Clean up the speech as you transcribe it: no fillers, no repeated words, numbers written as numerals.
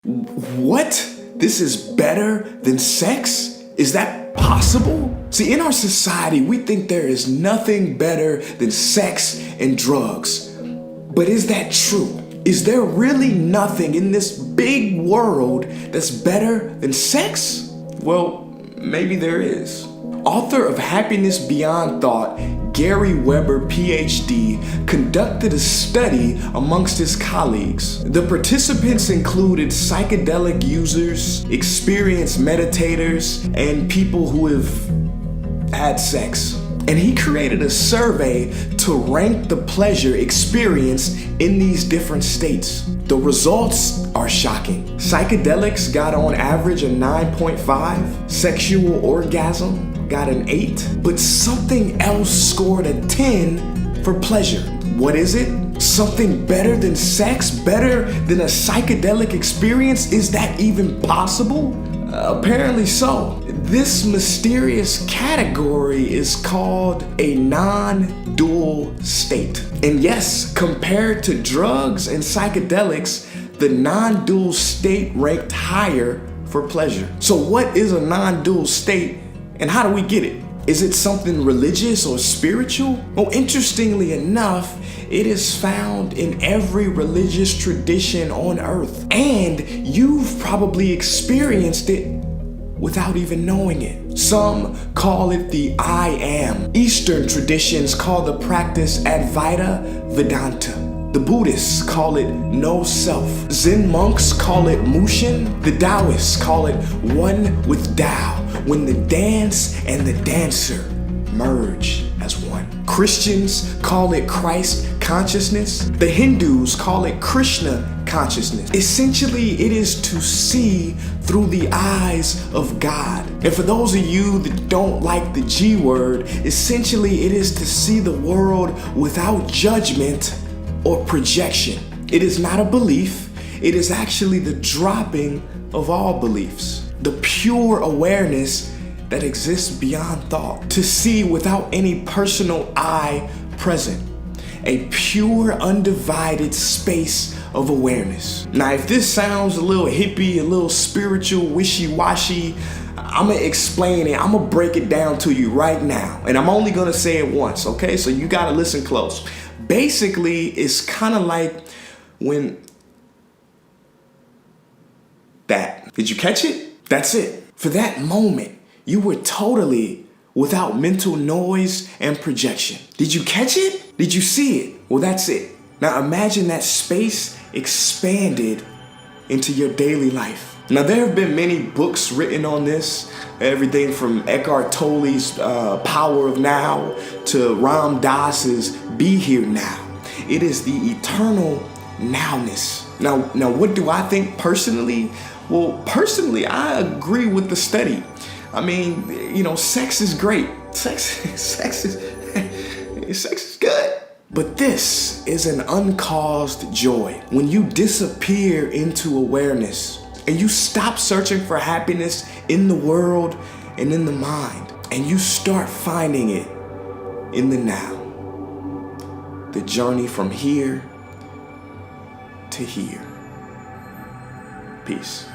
What? This is better than sex? Is that possible? See, in our society, we think there is nothing better than sex and drugs. But is that true? Is there really nothing in this big world that's better than sex? Well, maybe there is. Author of Happiness Beyond Thought, Gary Weber, PhD, conducted a study amongst his colleagues. The participants included psychedelic users, experienced meditators, and people who have had sex. And he created a survey to rank the pleasure experienced in these different states. The results are shocking. Psychedelics got on average a 9.5, sexual orgasm got an 8, but something else scored a 10 for pleasure. What is it? Something better than sex? Better than a psychedelic experience? Is that even possible? Apparently so. This mysterious category is called a non-dual state. And yes, compared to drugs and psychedelics, the non-dual state ranked higher for pleasure. So what is a non-dual state and how do we get it? Is it something religious or spiritual? Well, interestingly enough, it is found in every religious tradition on earth. And you've probably experienced it without even knowing it. Some call it the I am. Eastern traditions call the practice Advaita Vedanta. The Buddhists call it no self. Zen monks call it Mushin. The Taoists call it one with Tao, when the dance and the dancer merge as one. Christians call it Christ consciousness. The Hindus call it Krishna consciousness. Essentially, it is to see through the eyes of God. And for those of you that don't like the G word, essentially it is to see the world without judgment or projection. It is not a belief. It is actually the dropping of all beliefs. The pure awareness that exists beyond thought. To see without any personal I present. A pure, undivided space of awareness. Now, if this sounds a little hippie, a little spiritual, wishy-washy, I'm gonna explain it. I'm gonna break it down to you right now. And I'm only gonna say it once, okay? So you gotta listen close. Basically, it's kind of like when that. Did you catch it? That's it. For that moment, you were totally without mental noise and projection. Did you catch it? Did you see it? Well, that's it. Now imagine that space expanded into your daily life. Now, there have been many books written on this, everything from Eckhart Tolle's Power of Now to Ram Dass's Be Here Now. It is the eternal nowness. Now, what do I think personally? Well, personally, I agree with the study. I mean, sex is great. Sex is good. But this is an uncaused joy. When you disappear into awareness and you stop searching for happiness in the world and in the mind, and you start finding it in the now. The journey from here to here. Peace.